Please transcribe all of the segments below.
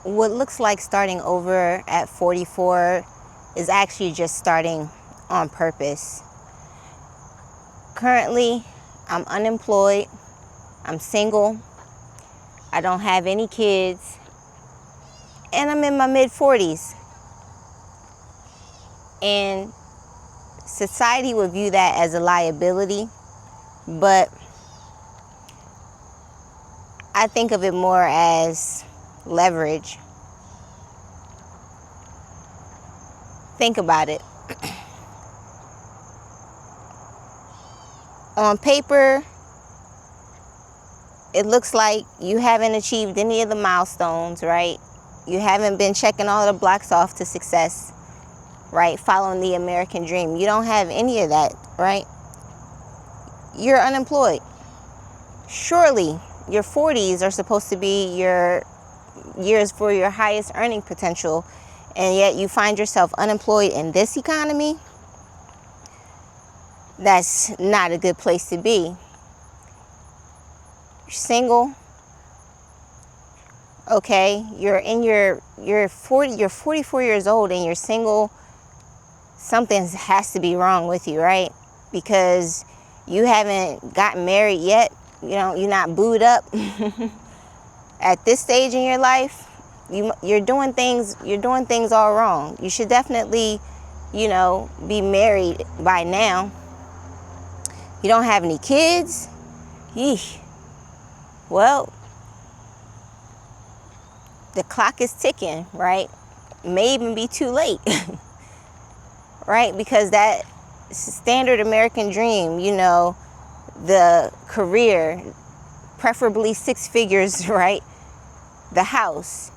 what looks like starting over at 44 is actually just starting on purpose. Currently, I'm unemployed, I'm single, I don't have any kids, and I'm in my mid-40s. And society would view that as a liability, but I think of it more as leverage. Think about it. On paper, it looks like you haven't achieved any of the milestones, right? You haven't been checking all the blocks off to success, right? Following the American dream. You don't have any of that, right? You're unemployed. Surely your 40s are supposed to be your years for your highest earning potential, and yet you find yourself unemployed in this economy. That's not a good place to be. You're single. Okay, you're 44 years old and you're single. Something has to be wrong with you, right? Because you haven't gotten married yet. You know, you're not booed up. At this stage in your life, you're doing things all wrong. You should definitely, be married by now. You don't have any kids? Yeesh. Well, the clock is ticking, right? It may even be too late, right? Because that standard American dream, the career, preferably 6 figures, right? The house,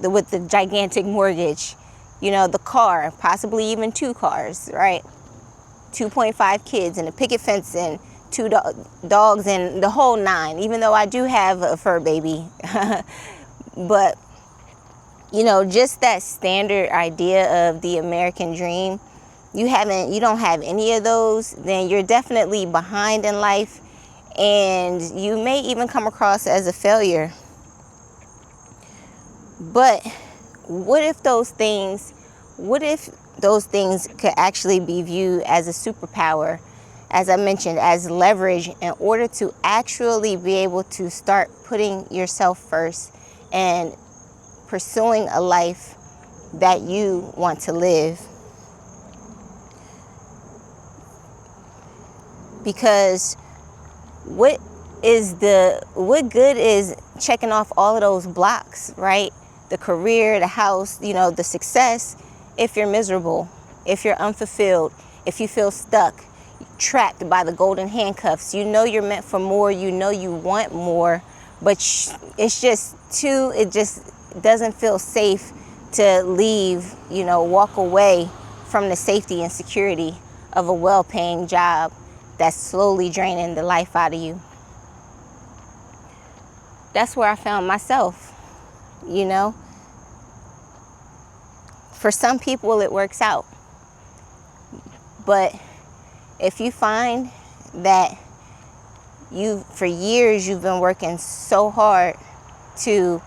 with the gigantic mortgage, the car, possibly even 2 cars, right? 2.5 kids and a picket fence and 2 dogs and the whole 9, even though I do have a fur baby. But, just that standard idea of the American dream, you don't have any of those, then you're definitely behind in life, and you may even come across as a failure. But what if those things could actually be viewed as a superpower, as I mentioned, as leverage, in order to actually be able to start putting yourself first and pursuing a life that you want to live? Because what good is checking off all of those blocks, right? The career, the house, the success, if you're miserable, if you're unfulfilled, if you feel stuck, trapped by the golden handcuffs. You're meant for more, you want more, but it just doesn't feel safe to leave, walk away from the safety and security of a well-paying job that's slowly draining the life out of you. That's where I found myself, For some people it works out. But if you find that for years you've been working so hard to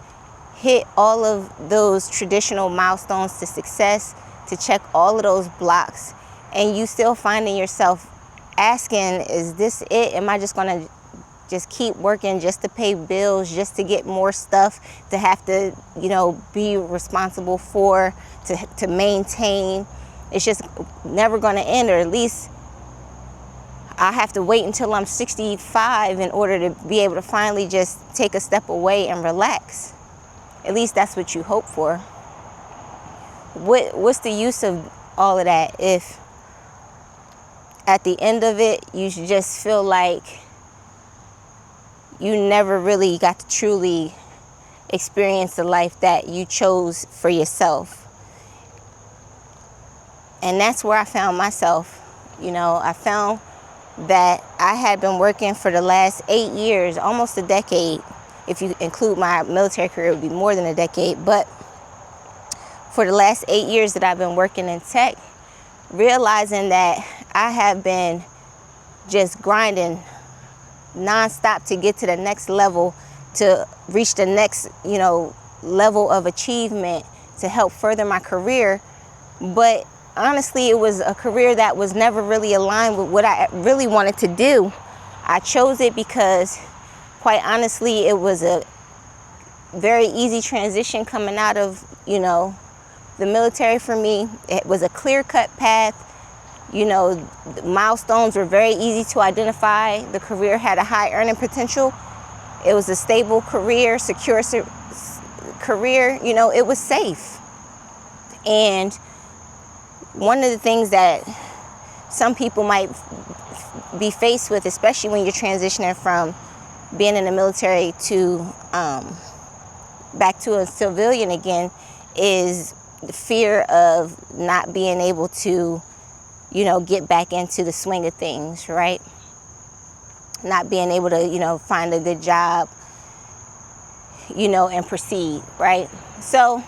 hit all of those traditional milestones to success, to check all of those blocks, and you still finding yourself asking, is this it? Am I just going to just keep working just to pay bills, just to get more stuff to have to, be responsible for, to maintain? It's just never going to end, or at least I have to wait until I'm 65 in order to be able to finally just take a step away and relax. At least that's what you hope for. What's the use of all of that if at the end of it you just feel like you never really got to truly experience the life that you chose for yourself? And that's where I found myself. I found that I had been working for the last 8 years, almost a decade. If you include my military career, it would be more than a decade. But for the last 8 years that I've been working in tech, realizing that I have been just grinding nonstop to get to the next level, to reach the next, level of achievement to help further my career. But honestly, it was a career that was never really aligned with what I really wanted to do. I chose it because, quite honestly, it was a very easy transition coming out of, the military for me. It was a clear-cut path. The milestones were very easy to identify. The career had a high earning potential. It was a stable career, secure career. It was safe. And one of the things that some people might be faced with, especially when you're transitioning from being in the military to back to a civilian again, is the fear of not being able to, get back into the swing of things, right? Not being able to, find a good job, and proceed, right? So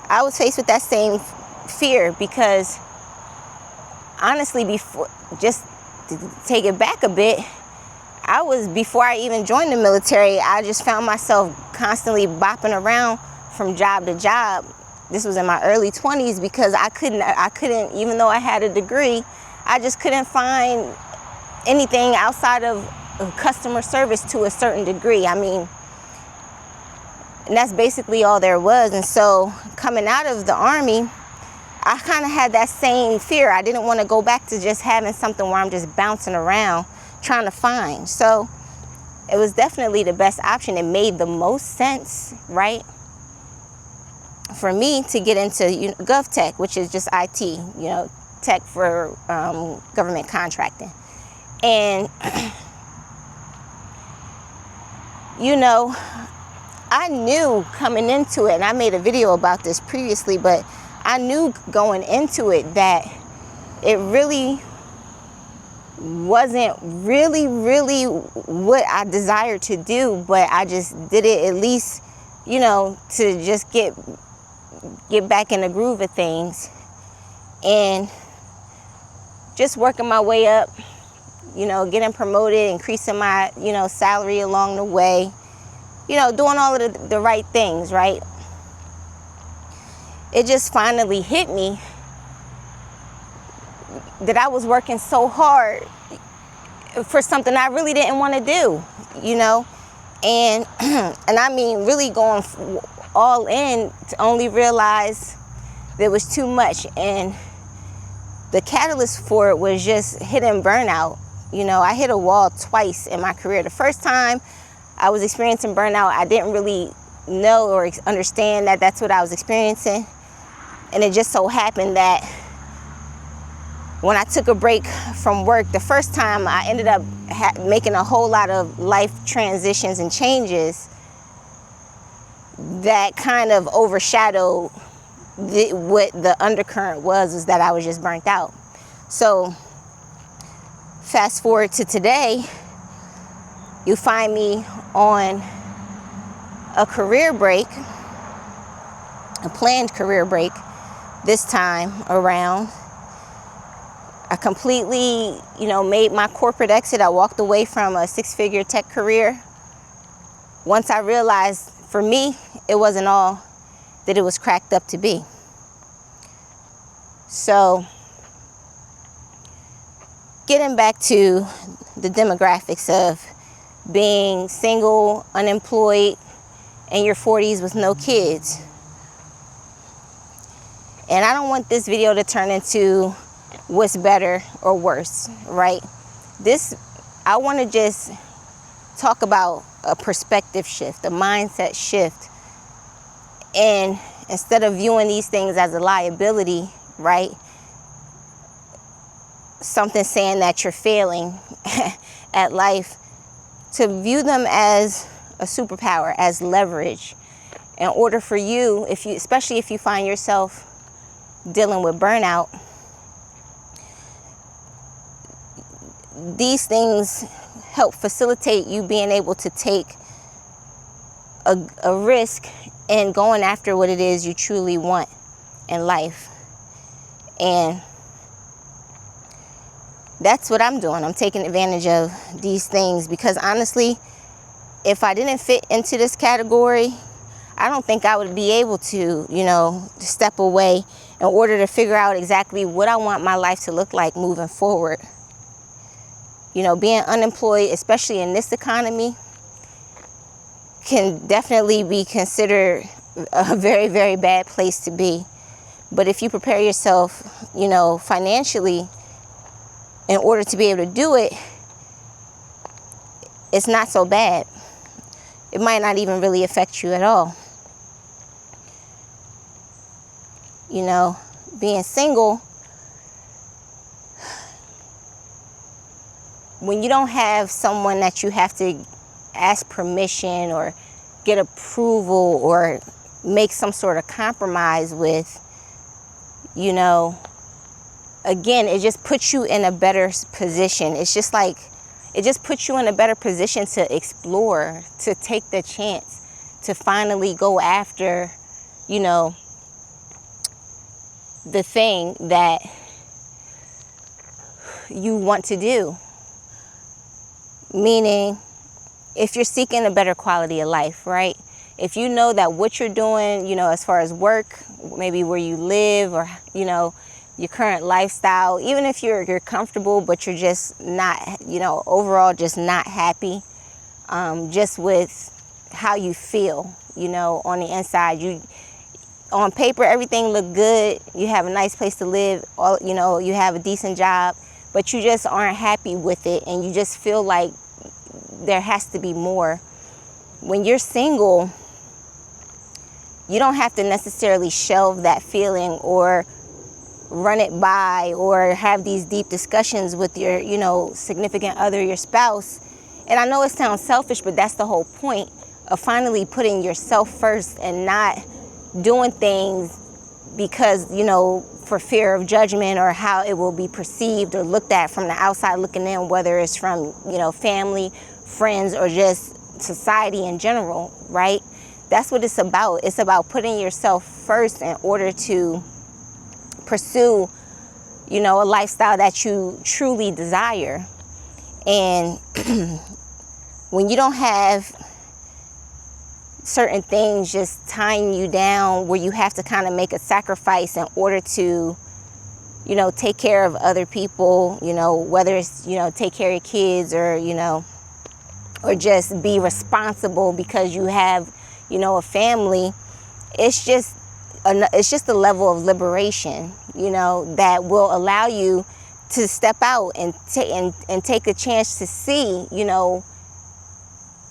I was faced with that same fear because, honestly, just to take it back a bit, before I even joined the military, I just found myself constantly bopping around from job to job. This was in my early 20s because I couldn't, even though I had a degree, I just couldn't find anything outside of customer service to a certain degree. And that's basically all there was. And so coming out of the Army, I kind of had that same fear. I didn't want to go back to just having something where I'm just bouncing around trying to find. So it was definitely the best option. It made the most sense, right, for me to get into GovTech, which is just IT, tech for government contracting. And, I knew coming into it, and I made a video about this previously, but I knew going into it that it really wasn't really what I desired to do, but I just did it at least, to just get back in the groove of things, and just working my way up, getting promoted, increasing my, salary along the way, doing all of the right things, right? It just finally hit me that I was working so hard for something I really didn't want to do, and I mean really going all in to only realize there was too much. And the catalyst for it was just hitting burnout. I hit a wall twice in my career. The first time I was experiencing burnout, I didn't really know or understand that that's what I was experiencing. And it just so happened that when I took a break from work the first time, I ended up making a whole lot of life transitions and changes that kind of overshadowed what the undercurrent was that I was just burnt out. So fast forward to today, you find me on a career break, a planned career break this time around. I completely, made my corporate exit. I walked away from a 6-figure tech career. Once I realized, for me, it wasn't all that it was cracked up to be. So, getting back to the demographics of being single, unemployed, in your 40s with no kids. And I don't want this video to turn into what's better or worse, right? I want to just talk about a perspective shift, a mindset shift. And instead of viewing these things as a liability, right? Something saying that you're failing at life, to view them as a superpower, as leverage, in order for you, especially if you find yourself dealing with burnout. These things help facilitate you being able to take a risk in going after what it is you truly want in life. And that's what I'm doing. I'm taking advantage of these things because honestly, if I didn't fit into this category, I don't think I would be able to, step away in order to figure out exactly what I want my life to look like moving forward. Being unemployed, especially in this economy, can definitely be considered a very, very bad place to be. But if you prepare yourself, financially in order to be able to do it, it's not so bad. It might not even really affect you at all. Being single, when you don't have someone that you have to ask permission or get approval or make some sort of compromise with, again, it just puts you in a better position. It's just like, it just puts you in a better position to explore, to take the chance, to finally go after, the thing that you want to do. Meaning, if you're seeking a better quality of life, right? If you know that what you're doing, as far as work, maybe where you live or, your current lifestyle, even if you're comfortable, but you're just not, overall just not happy, just with how you feel, on the inside. On paper, everything look good. You have a nice place to live. You have a decent job, but you just aren't happy with it, and you just feel like there has to be more. When you're single, you don't have to necessarily shelve that feeling or run it by or have these deep discussions with your, significant other, your spouse. And I know it sounds selfish, but that's the whole point of finally putting yourself first and not doing things because, for fear of judgment or how it will be perceived or looked at from the outside looking in, whether it's from, family, friends, or just society in general, right? That's what it's about. It's about putting yourself first in order to pursue, a lifestyle that you truly desire. And when you don't have certain things just tying you down where you have to kind of make a sacrifice in order to, take care of other people, whether it's, take care of your kids or, or just be responsible because you have, a family. It's just a level of liberation, that will allow you to step out and take a chance to see,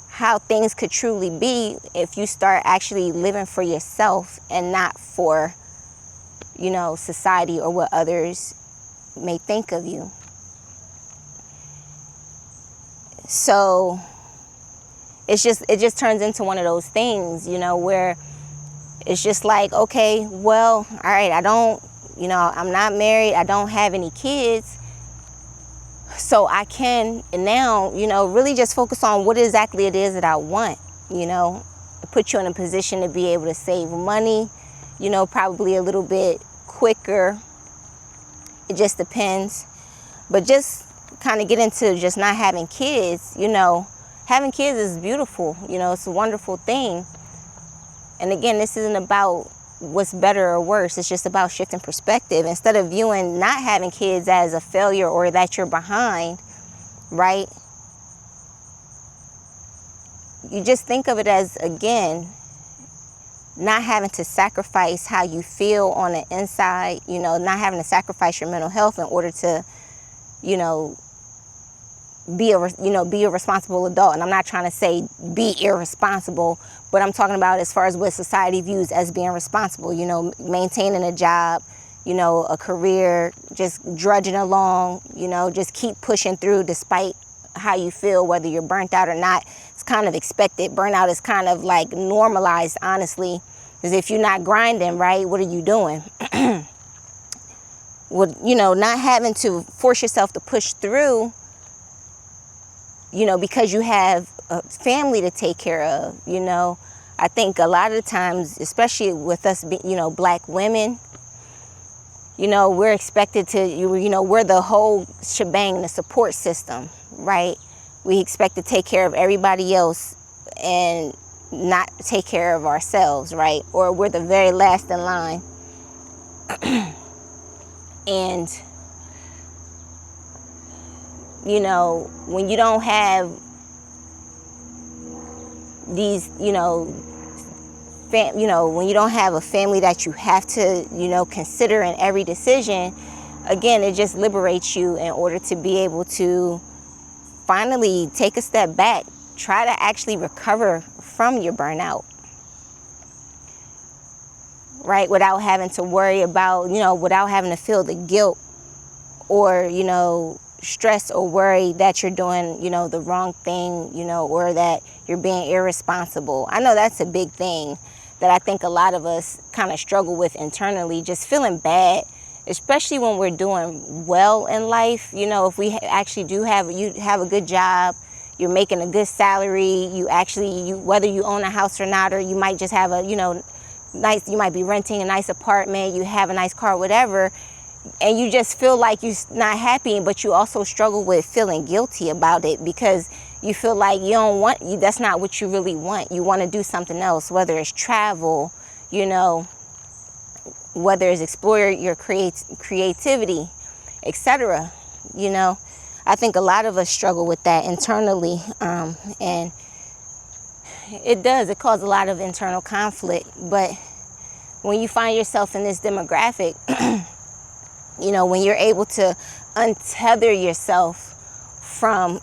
how things could truly be if you start actually living for yourself and not for, society or what others may think of you. So it just turns into one of those things, where it's just like, okay, well, all right, I'm not married, I don't have any kids, so I can now, really just focus on what exactly it is that I want, put you in a position to be able to save money, probably a little bit quicker. It just depends. But just kind of get into just not having kids, having kids is beautiful, it's a wonderful thing. And again, this isn't about what's better or worse. It's just about shifting perspective. Instead of viewing not having kids as a failure or that you're behind, right? You just think of it as, again, not having to sacrifice how you feel on the inside, not having to sacrifice your mental health in order to, be a responsible adult. And I'm not trying to say be irresponsible, but I'm talking about as far as what society views as being responsible, maintaining a job, a career, just drudging along, just keep pushing through despite how you feel, whether you're burnt out or not. It's kind of expected. Burnout is kind of like normalized, honestly, because if you're not grinding, right, what are you doing? Well, not having to force yourself to push through, because you have a family to take care of, I think a lot of the times, especially with us, Black women, we're expected to, we're the whole shebang, the support system, right? We expect to take care of everybody else. And not take care of ourselves, right? Or we're the very last in line. And, you know, when you don't have these, you know, when you don't have a family that you have to, you know, consider in every decision, again, it just liberates you in order to be able to finally take a step back, try to actually recover from your burnout, right? Without having to worry about, you know, without having to feel the guilt or, you know, stress or worry that you're doing, you know, the wrong thing, you know, or that you're being irresponsible. I know that's a big thing that I think a lot of us kind of struggle with internally, just feeling bad, especially when we're doing well in life. You know, if we actually do have, you have a good job, you're making a good salary, you actually, whether you own a house or not, or you might just have a, you know, nice, you might be renting a nice apartment, you have a nice car, whatever, and you just feel like you're not happy, but you also struggle with feeling guilty about it because you feel like you don't want, that's not what you really want. You want to do something else, whether it's travel, you know, whether it's explore your creativity, etc. You know, I think a lot of us struggle with that internally, and it causes a lot of internal conflict. But when you find yourself in this demographic, you know, when you're able to untether yourself from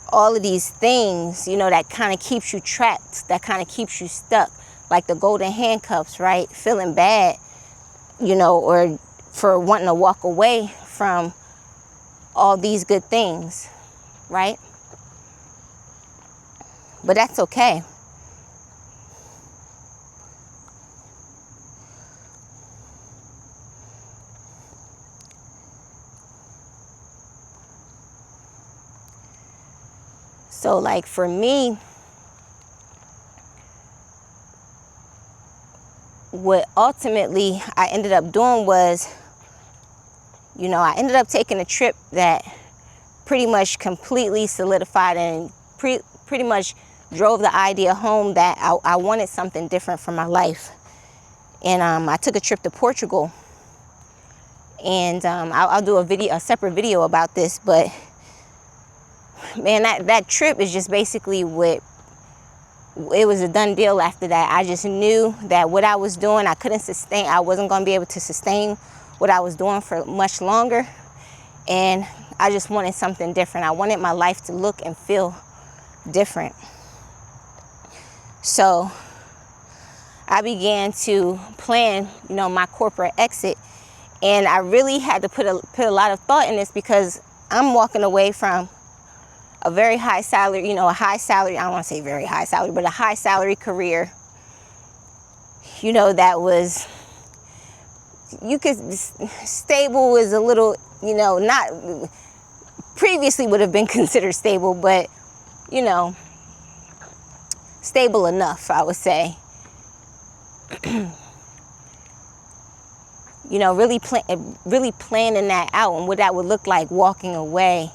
all of these things, you know, that kind of keeps you trapped, that kind of keeps you stuck, like the golden handcuffs, right? Feeling bad, you know, or for wanting to walk away from all these good things, right? But that's okay. So like for me, what ultimately I ended up doing was, you know, I ended up taking a trip that pretty much completely solidified and pretty much drove the idea home that I wanted something different for my life. And I took a trip to Portugal, and I'll do a separate video about this, but man, that trip is just basically it was a done deal after that. I just knew that what I was doing, I wasn't going to be able to sustain what I was doing for much longer. And I just wanted something different. I wanted my life to look and feel different. So I began to plan, you know, my corporate exit. And I really had to put a lot of thought in this because I'm walking away from a very high salary, you know, a high salary, I don't want to say very high salary, but a high salary career, you know, that was, you could, stable was a little, you know, not, previously would have been considered stable, but, you know, stable enough, I would say. You know, really planning that out and what that would look like walking away.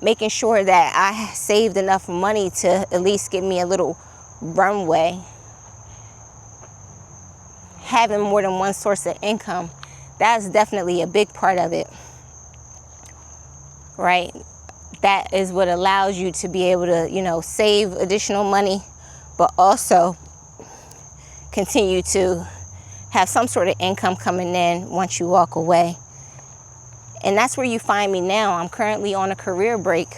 Making sure that I saved enough money to at least give me a little runway. Having more than one source of income, that's definitely a big part of it, right? That is what allows you to be able to, you know, save additional money, but also continue to have some sort of income coming in once you walk away. And that's where you find me now. I'm currently on a career break.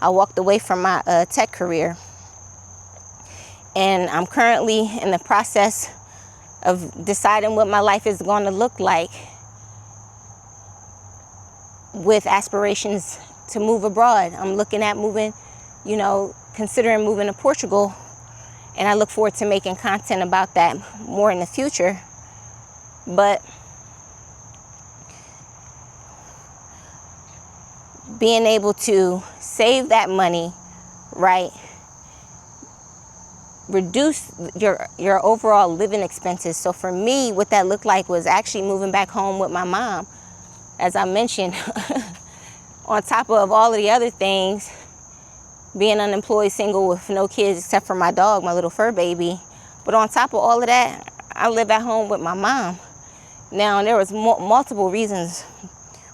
I walked away from my tech career. And I'm currently in the process of deciding what my life is going to look like, with aspirations to move abroad. I'm looking at moving, you know, considering moving to Portugal. And I look forward to making content about that more in the future. But being able to save that money, right? Reduce your overall living expenses. So for me, what that looked like was actually moving back home with my mom. As I mentioned, on top of all of the other things, being unemployed, single with no kids except for my dog, my little fur baby. But on top of all of that, I live at home with my mom. Now, there was multiple reasons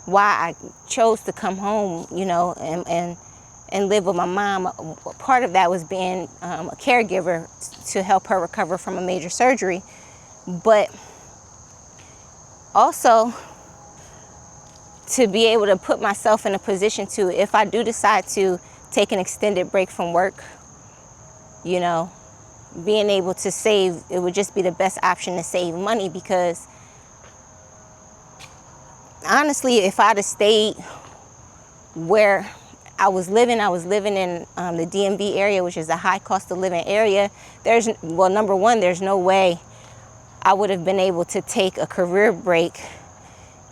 why I chose to come home, you know, and live with my mom. Part of that was being a caregiver to help her recover from a major surgery. But also to be able to put myself in a position to, if I do decide to take an extended break from work, you know, being able to save, it would just be the best option to save money. Because honestly, if I'd have stayed where I was living in the DMV area, which is a high cost of living area, well, number one, there's no way I would have been able to take a career break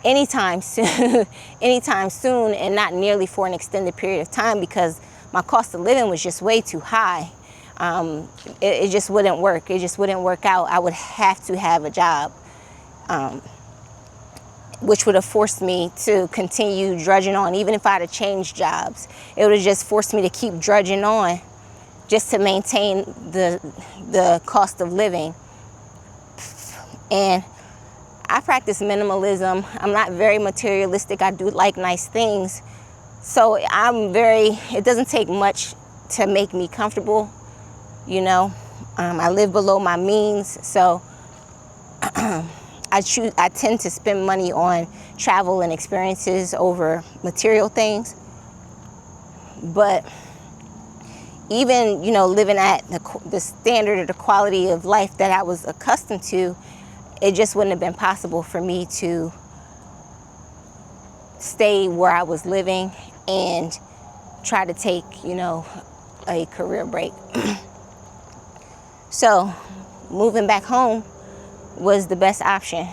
anytime soon, and not nearly for an extended period of time, because my cost of living was just way too high. It just wouldn't work. It just wouldn't work out. I would have to have a job, which would have forced me to continue drudging on. Even if I'd have changed jobs, it would have just forced me to keep drudging on just to maintain the cost of living. And I practice minimalism. I'm not very materialistic. I do like nice things. So it doesn't take much to make me comfortable, you know. I live below my means, so I tend to spend money on travel and experiences over material things. But even, you know, living at the standard or the quality of life that I was accustomed to, it just wouldn't have been possible for me to stay where I was living and try to take, you know, a career break. So moving back home was the best option.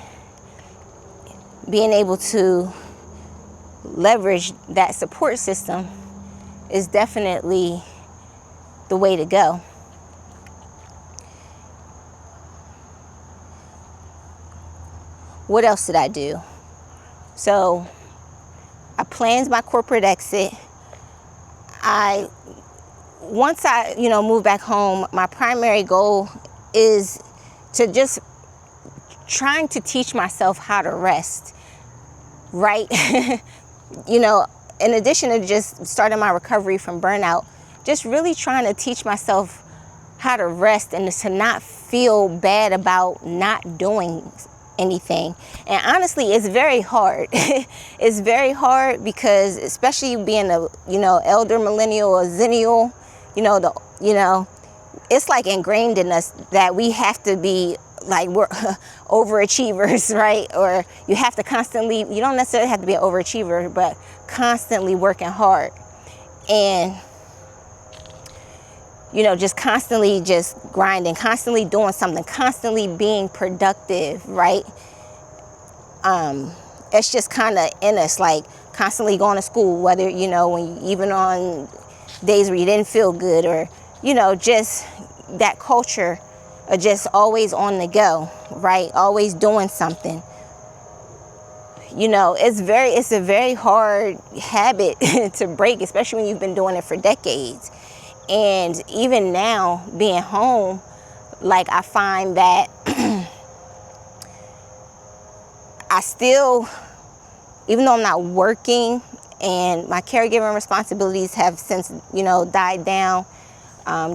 Being able to leverage that support system is definitely the way to go. What else did I do? So I planned my corporate exit. Once I, you know, move back home, my primary goal is to just trying to teach myself how to rest, right? You know, in addition to just starting my recovery from burnout, just really trying to teach myself how to rest and to not feel bad about not doing anything. And honestly, it's very hard. It's very hard because, especially being a, you know, elder millennial or zennial, you know, it's like ingrained in us that we have to be like, we're overachievers, right? Or you have to constantly, you don't necessarily have to be an overachiever, but constantly working hard. And you know, just constantly just grinding, constantly doing something, constantly being productive, right? It's just kind of in us, like constantly going to school, whether, you know, even on days where you didn't feel good, or, you know, just that culture of just always on the go, right? Always doing something. You know, it's a very hard habit to break, especially when you've been doing it for decades. And even now, being home, like, I find that I still, even though I'm not working and my caregiving responsibilities have since, you know, died down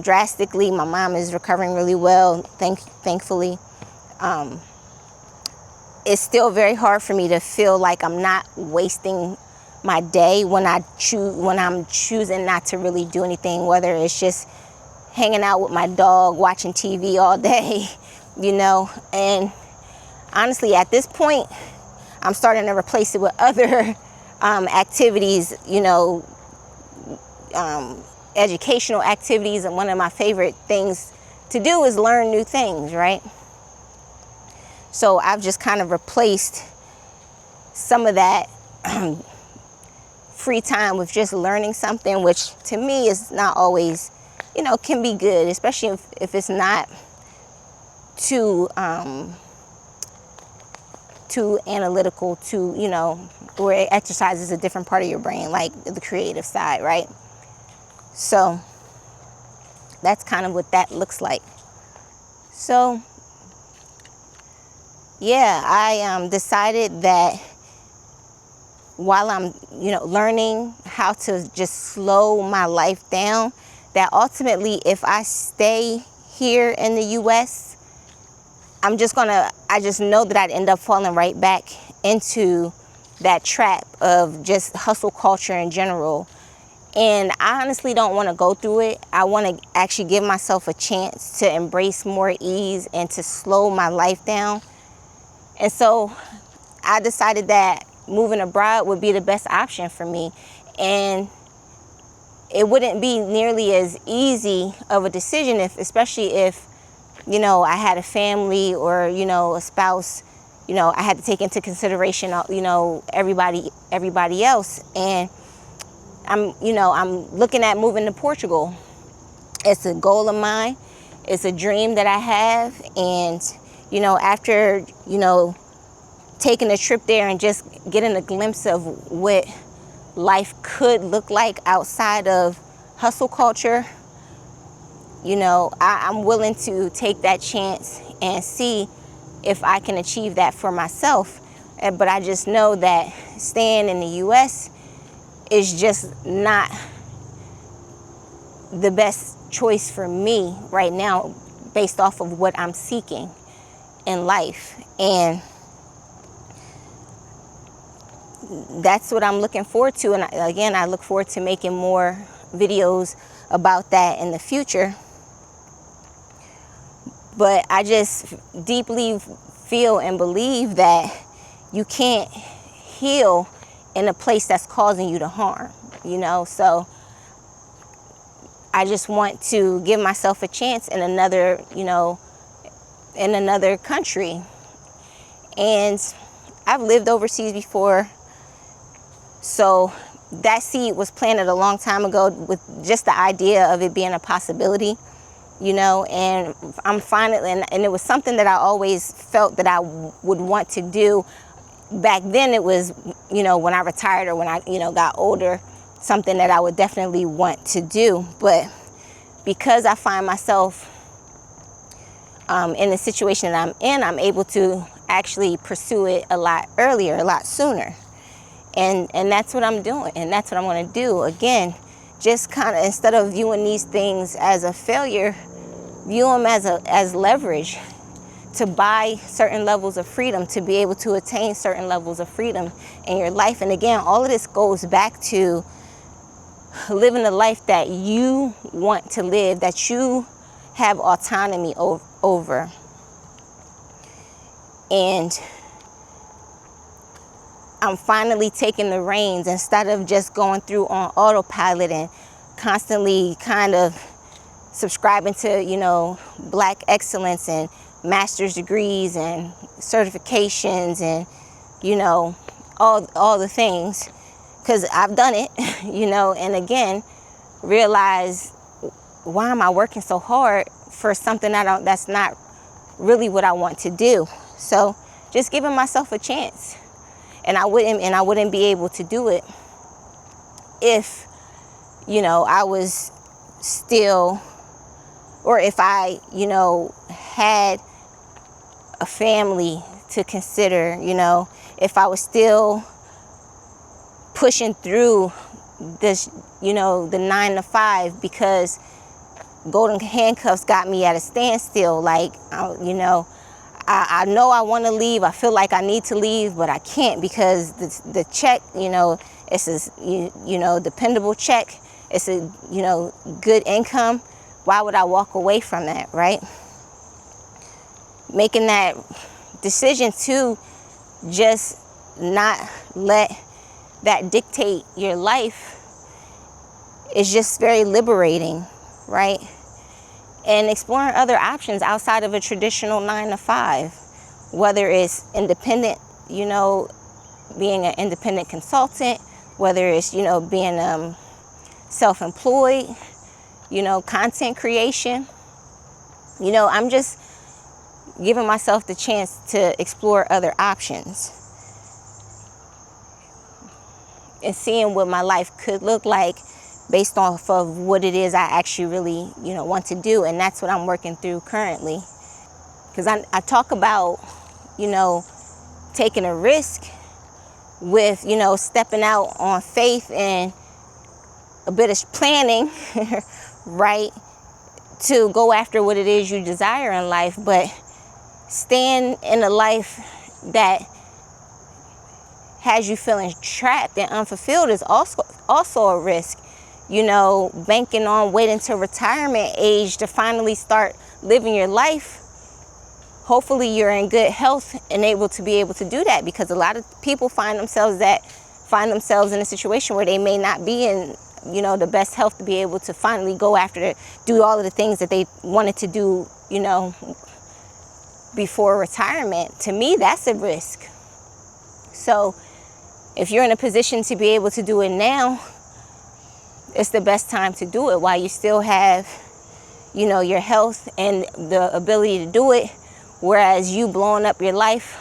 drastically. My mom is recovering really well, thankfully. It's still very hard for me to feel like I'm not wasting my day when I'm choosing not to really do anything, whether it's just hanging out with my dog, watching TV all day, you know. And honestly, at this point, I'm starting to replace it with other activities, you know, educational activities. And one of my favorite things to do is learn new things, right? So I've just kind of replaced some of that free time with just learning something, which to me is not always, you know, can be good, especially if it's not too analytical, too, you know, where it exercises a different part of your brain, like the creative side, right? So that's kind of what that looks like. So yeah, I decided that while I'm, learning how to just slow my life down, that ultimately if I stay here in the US, I just know that I'd end up falling right back into that trap of just hustle culture in general. And I honestly don't want to go through it. I want to actually give myself a chance to embrace more ease and to slow my life down. And so I decided that moving abroad would be the best option for me. And it wouldn't be nearly as easy of a decision especially if, I had a family or, a spouse, I had to take into consideration, everybody else. And I'm looking at moving to Portugal. It's a goal of mine. It's a dream that I have. And, after, taking a trip there and just getting a glimpse of what life could look like outside of hustle culture, I'm willing to take that chance and see if I can achieve that for myself. But I just know that staying in the US is just not the best choice for me right now based off of what I'm seeking in life. And that's what I'm looking forward to. And again, I look forward to making more videos about that in the future. But I just deeply feel and believe that you can't heal in a place that's causing you to harm, So I just want to give myself a chance in another, in another country. And I've lived overseas before. So that seed was planted a long time ago with just the idea of it being a possibility, and I'm finally, and it was something that I always felt that I would want to do. Back then it was, when I retired or when I, got older, something that I would definitely want to do. But because I find myself in the situation that I'm in, I'm able to actually pursue it a lot earlier, a lot sooner. And that's what I'm doing, and that's what I'm going to do. Again, just kind of, instead of viewing these things as a failure, view them as leverage to buy certain levels of freedom, to be able to attain certain levels of freedom in your life. And again, all of this goes back to living the life that you want to live, that you have autonomy over. And I'm finally taking the reins instead of just going through on autopilot and constantly kind of subscribing to, Black excellence and master's degrees and certifications and, all the things, because I've done it, and again, realize, why am I working so hard for something that's not really what I want to do? So just giving myself a chance. And I wouldn't be able to do it if, I was still, or if I, had a family to consider, if I was still pushing through this, the 9 to 5, because golden handcuffs got me at a standstill. Like, I know I want to leave. I feel like I need to leave, but I can't because the check, it's a, dependable check. It's a, good income. Why would I walk away from that, right? Making that decision to just not let that dictate your life is just very liberating, right? And exploring other options outside of a traditional 9 to 5, whether it's independent, being an independent consultant, whether it's, being self-employed, content creation. I'm just giving myself the chance to explore other options and seeing what my life could look like based off of what it is I actually really, want to do. And that's what I'm working through currently. Because I talk about, taking a risk with, stepping out on faith and a bit of planning, right, to go after what it is you desire in life. But staying in a life that has you feeling trapped and unfulfilled is also a risk. Banking on waiting to retirement age to finally start living your life. Hopefully you're in good health and able to do that, because a lot of people find themselves in a situation where they may not be in, the best health to be able to finally go after do all of the things that they wanted to do, before retirement. To me, that's a risk. So if you're in a position to be able to do it now, it's the best time to do it while you still have, your health and the ability to do it. Whereas you blowing up your life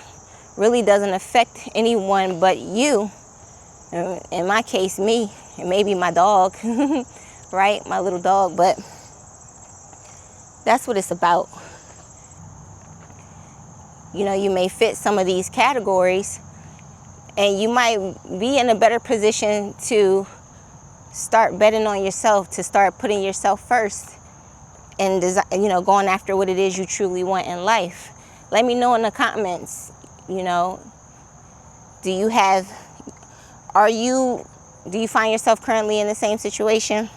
really doesn't affect anyone but you. In my case, me, and maybe my dog, right? My little dog. But that's what it's about. You may fit some of these categories, and you might be in a better position to start betting on yourself, to start putting yourself first, and going after what it is you truly want in life. Let me know in the comments, do you find yourself currently in the same situation?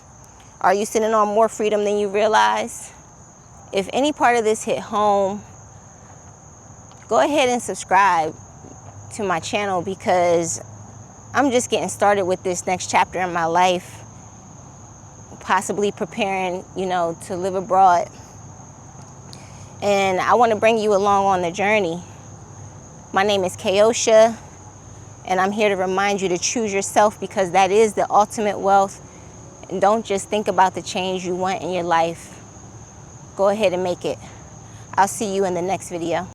Are you sitting on more freedom than you realize? If any part of this hit home, go ahead and subscribe to my channel, because I'm just getting started with this next chapter in my life. Possibly preparing, to live abroad. And I want to bring you along on the journey. My name is Kayosha, and I'm here to remind you to choose yourself, because that is the ultimate wealth. And don't just think about the change you want in your life. Go ahead and make it. I'll see you in the next video.